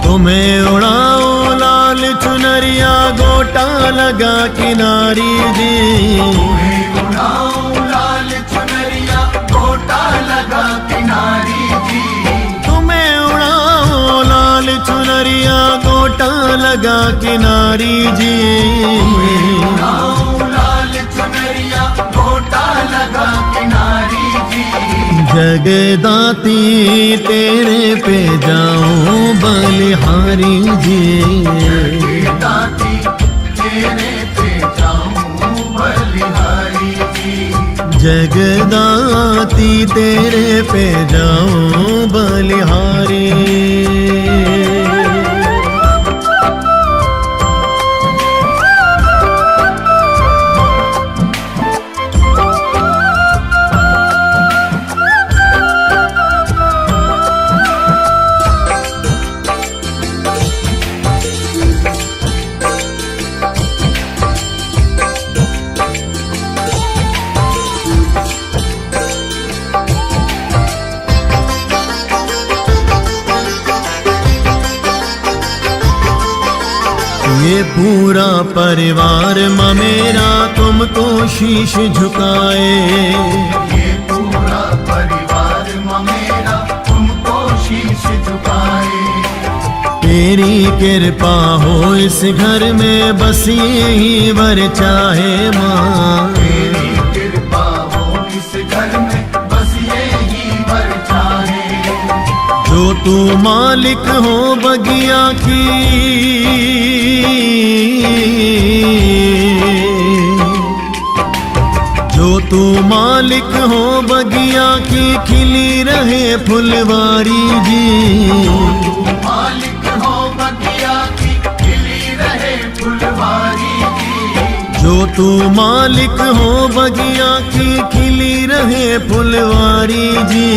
तुम्हें उड़ाओ लाल चुनरिया गोटा लगा किनारी जी। तुम्हें उड़ाओ लाल चुनरिया गोटा लगा किनारी जी। तुम्हें उड़ाओ लाल चुनरिया गोटा लगा किनारी जी। उड़ाओ लाल चुनरिया गोटा लगा किनारी जी। जगदाती तेरे पे जाऊं बलिहारी जी। जगदाती तेरे पे जाऊं बलिहारी जी। जगदाती तेरे पे जाऊं बलिहारी। ये पूरा परिवार मेरा तुमको शीश झुकाए। ये पूरा परिवार मेरा तुमको शीश झुकाए। तेरी कृपा हो इस घर में बस यही वर चाहे माँ। तेरी कृपा हो इस घर में बस यही वर चाहे। जो तू मालिक हो बगिया की जो तू मालिक हो बगिया की खिली रहे फुलवारी जी। मालिक हो बगिया की खिली रहे फुलवारी जी। जो तू मालिक हो बगिया की खिली रहे फुलवारी जी।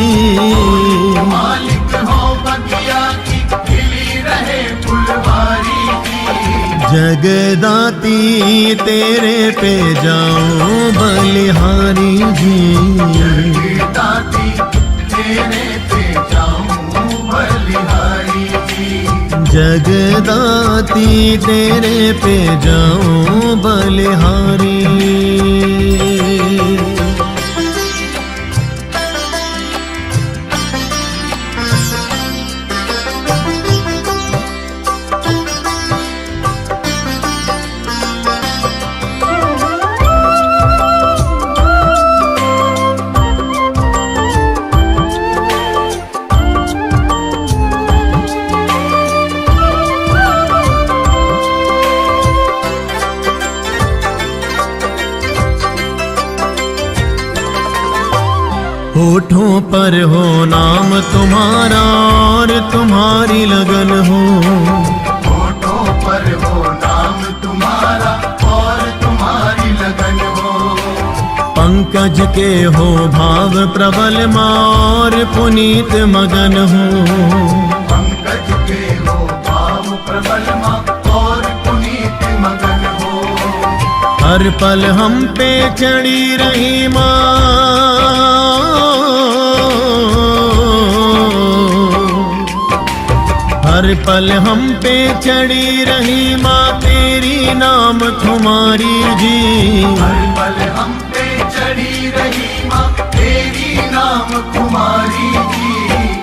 मालिक हो बगिया की खिली रहे फुलवारी जी। जगदाती तेरे पे जाऊं बलिहारी जी। जगदाती तेरे पे जाऊं बलिहारी जी। जगदाती तेरे पे जाऊं बलिहारी। होठों पर हो नाम तुम्हारा और तुम्हारी लगन हो। होठों पर हो नाम तुम्हारा और तुम्हारी लगन पंकज के हो भाव प्रबल और पुनीत मगन हूँ। पंकज के हो भाव प्रबल माँ और पुनीत मगन हो। हर पल हम पे चढ़ी रही माँ, हर पल हम पे चढ़ी रही माँ तेरी नाम खुमारी जी। हर पल हम पे चढ़ी रही माँ तेरी नाम कुमारी जी।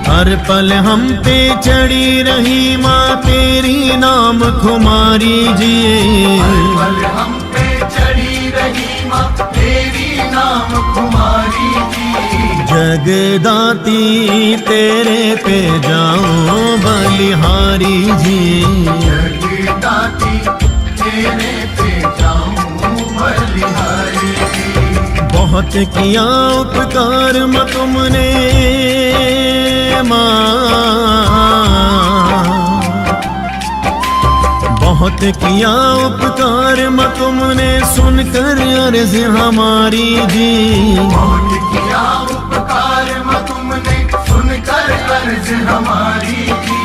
हर पल हम पे चढ़ी रही माँ तेरी नाम खुमारी जी। हर पल हम पे चढ़ी रही माँ तेरी नाम कुमारी जी। जगदाती तेरे पे जाऊं बलिहारी जी। जगदाती तेरे पे जाऊं बलिहारी जी। बहुत किया उपकार माँ तुमने माँ, बहुत किया उपकार माँ तुमने सुनकर अर्ज हमारी जी। बहुत किया उपकार माँ तुमने सुनकर अर्ज हमारी जी।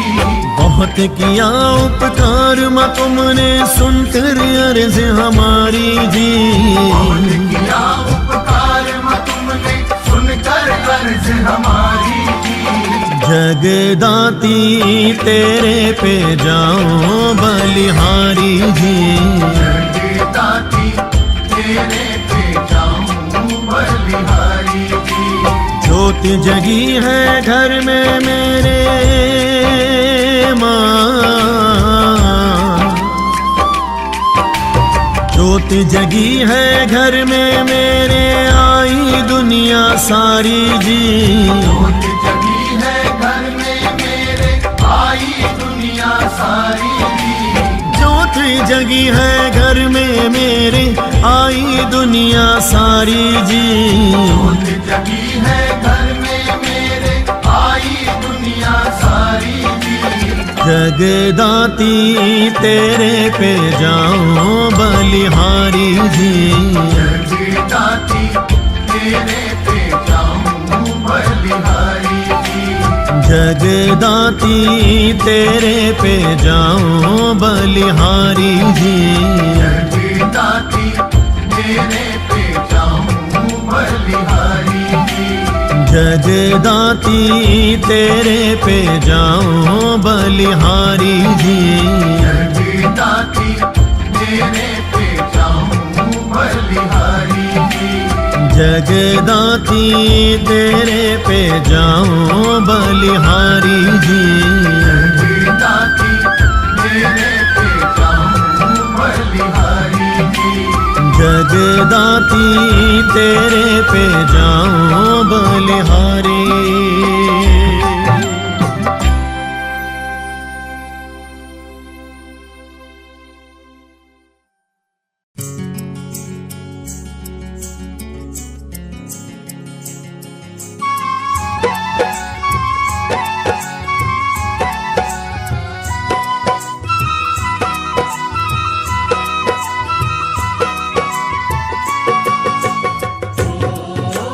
बहुत किया उपकार माँ तुमने सुनकर अर्ज हमारी जी। बहुत किया उपकार माँ तुमने सुनकर अर्ज हमारी जी। जगदाती तेरे पे जाऊं बलिहारी जी। जगदाती तेरे पे जाऊं बलिहारी जी। ज्योत जगी है घर में मेरे माँ, ज्योत जगी है घर में मेरे आई दुनिया सारी जी। ज्योत जगी है घर में मेरे आई दुनिया सारी जी। ज्योत जगी है घर में मेरे आई दुनिया सारी जी। ज्योत जगी है घर में मेरे आई दुनिया सारी जी। जगदाती तेरे पे जाऊं बलिहारी जी। जगदाती तेरे पे जाऊं बलिहारी जी। जगदाती तेरे पे जाऊं बलिहारी जी। जगदाती तेरे पे जाऊं बलिहारी जी। जगदाती तेरे पे जाऊं बलिहारी जी। जगदाती तेरे पे जाऊं बलिहारी जी। जगदाती तेरे पे जाऊं बलिहारी जी। जगदाती तेरे पे जाऊं बलिहारी जी। जगदाती तेरे पे जाऊं बलिहारी। ओ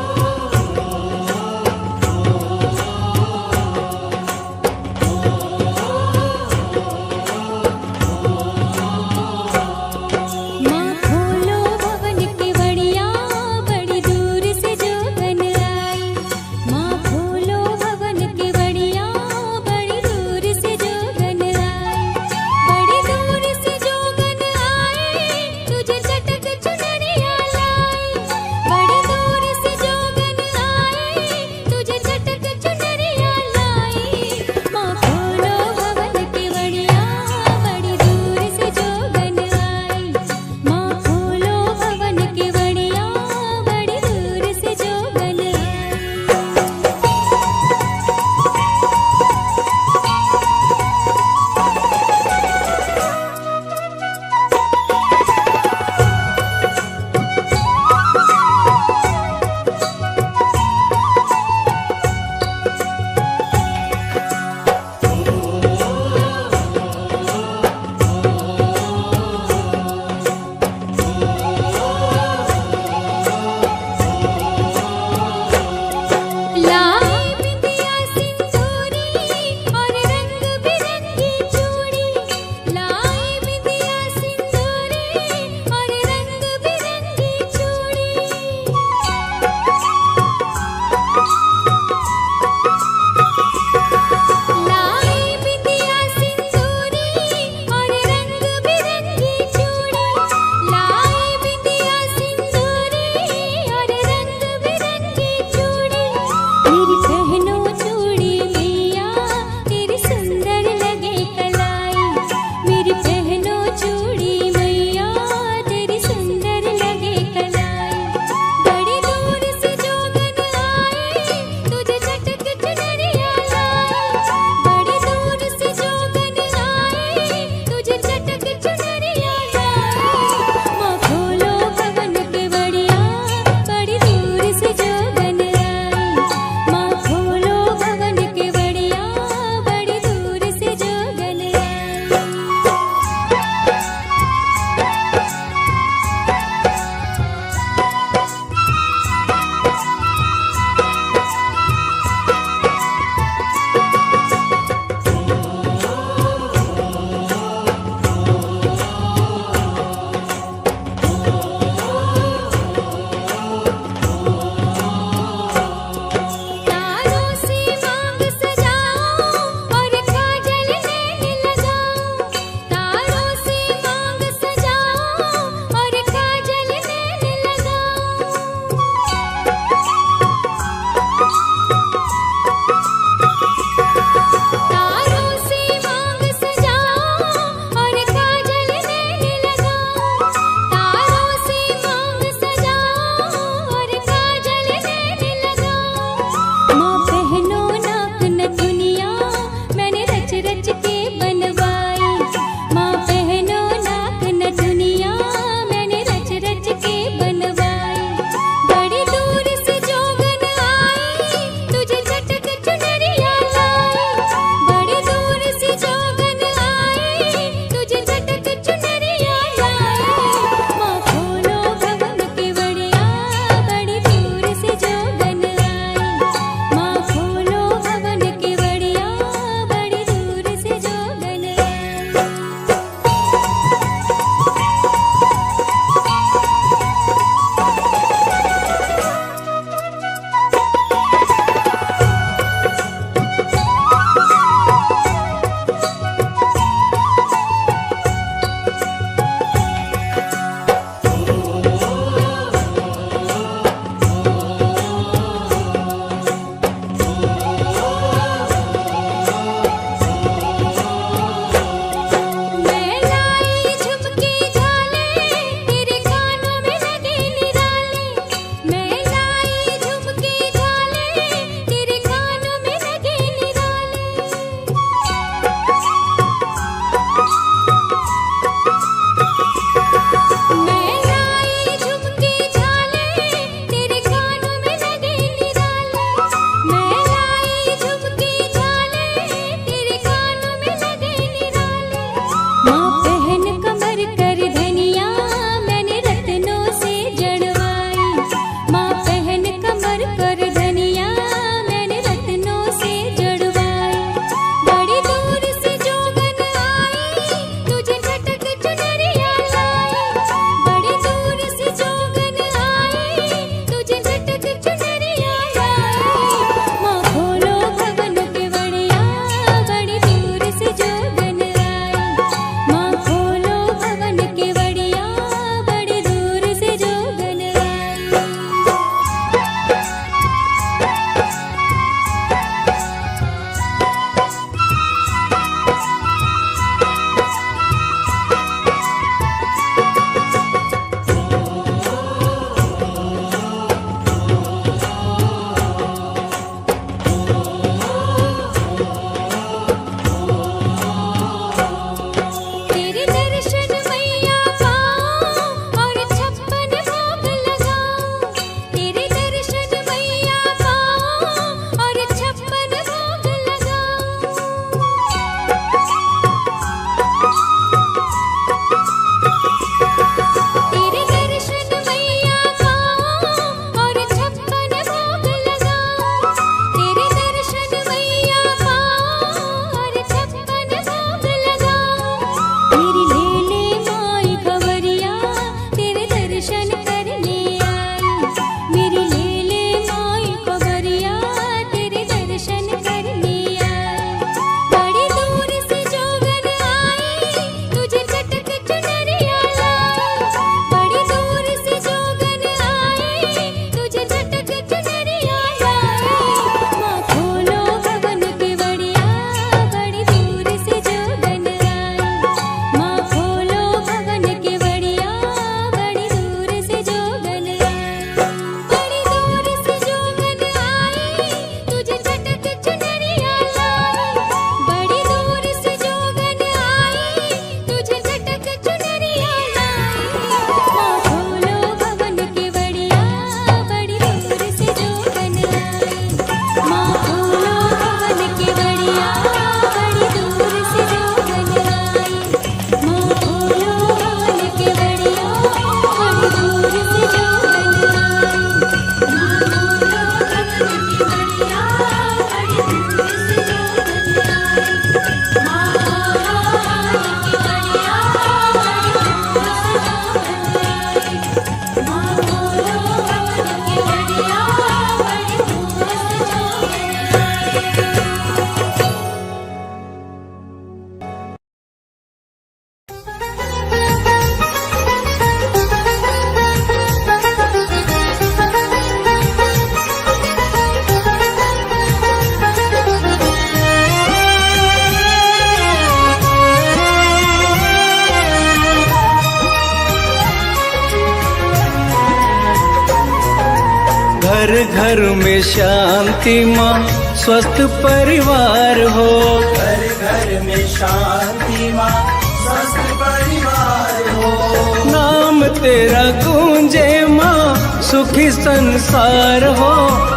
घर घर में शांति माँ स्वस्थ परिवार हो। घर घर में शांति माँ स्वस्थ परिवार हो। नाम तेरा गूंजे माँ सुखी संसार हो।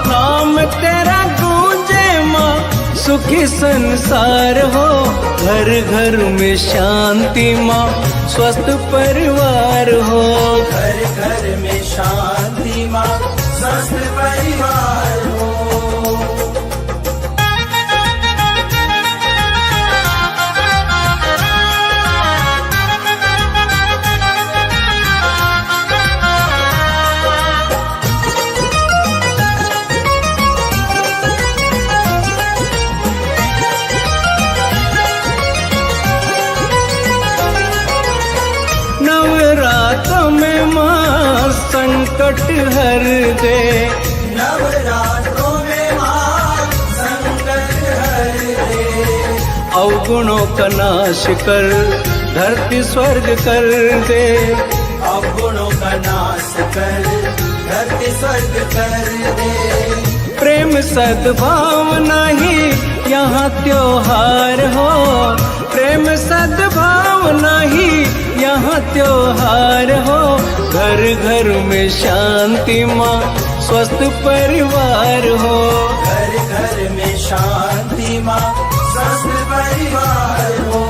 नाम तेरा गूंजे माँ सुखी संसार हो। घर घर में शांति माँ स्वस्थ परिवार हो। घर घर में शांति माँ स्वस्थ परिवार हो। नवरात्रों में माँ संकट हर दे। नवरात्रों में माँ संकट हर दे। अवगुणों का नाश कर धरती स्वर्ग कर दे। अवगुणों का नाश कर धरती स्वर्ग कर दे। प्रेम सद्भावना ही यहाँ त्योहार हो। प्रेम सद्भावना ही यहाँ त्योहार हो। घर घर में शांति माँ स्वस्थ परिवार हो। घर घर में शांति माँ स्वस्थ परिवार हो।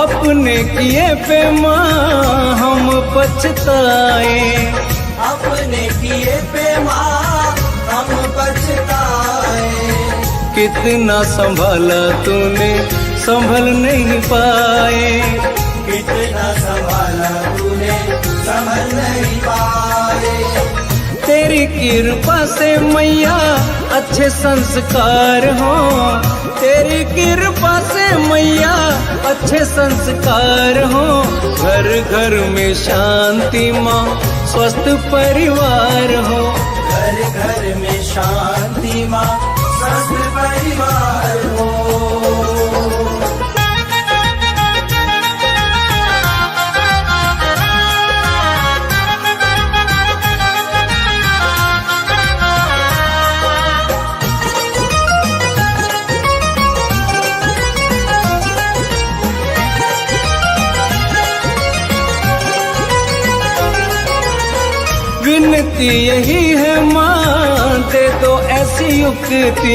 अपने किए पे माँ हम पछताए। अपने किए पे माँ हम पछताए। कितना संभाला तूने संभल नहीं पाए। कितना संभाला तूने संभल नहीं पाए। तेरी कृपा से मैया अच्छे संस्कार हो। तेरी कृपा से मैया अच्छे संस्कार हो। घर घर में शांति माँ स्वस्थ परिवार हो। घर घर में शांति माँ स्वस्थ परिवार हो। विनती यही है माँ दे दो ऐसी युक्ति।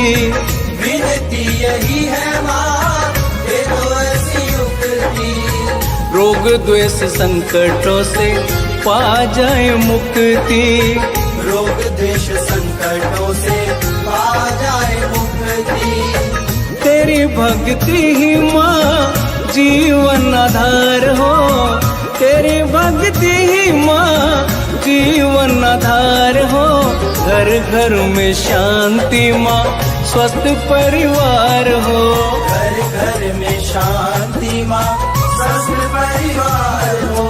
विनती यही है माँ दे दो ऐसी युक्ति। रोग द्वेष संकटों से पा जाए मुक्ति। रोग द्वेष संकटों से पा जाए मुक्ति। तेरी भक्ति ही माँ जीवन आधार हो। तेरी भक्ति ही माँ जीवन आधार हो। घर घर में शांति माँ स्वस्थ परिवार हो। घर घर में शांति माँ स्वस्थ परिवार हो।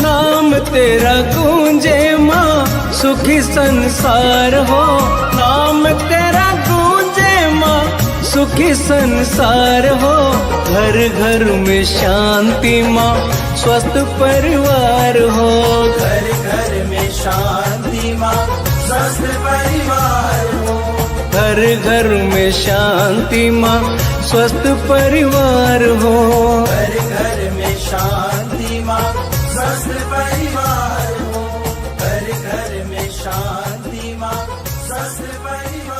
नाम तेरा गूंजे माँ सुखी संसार हो। नाम तेरा गूंजे माँ सुखी संसार हो। घर घर में शांति माँ स्वस्थ परिवार हो। घर घर में शांति माँ स्वस्थ परिवार हो। घर घर में शांति माँ स्वस्थ परिवार हो। घर घर में शांति माँ स्वस्थ परिवार हो। घर घर में शांति माँ स्वस्थ परिवार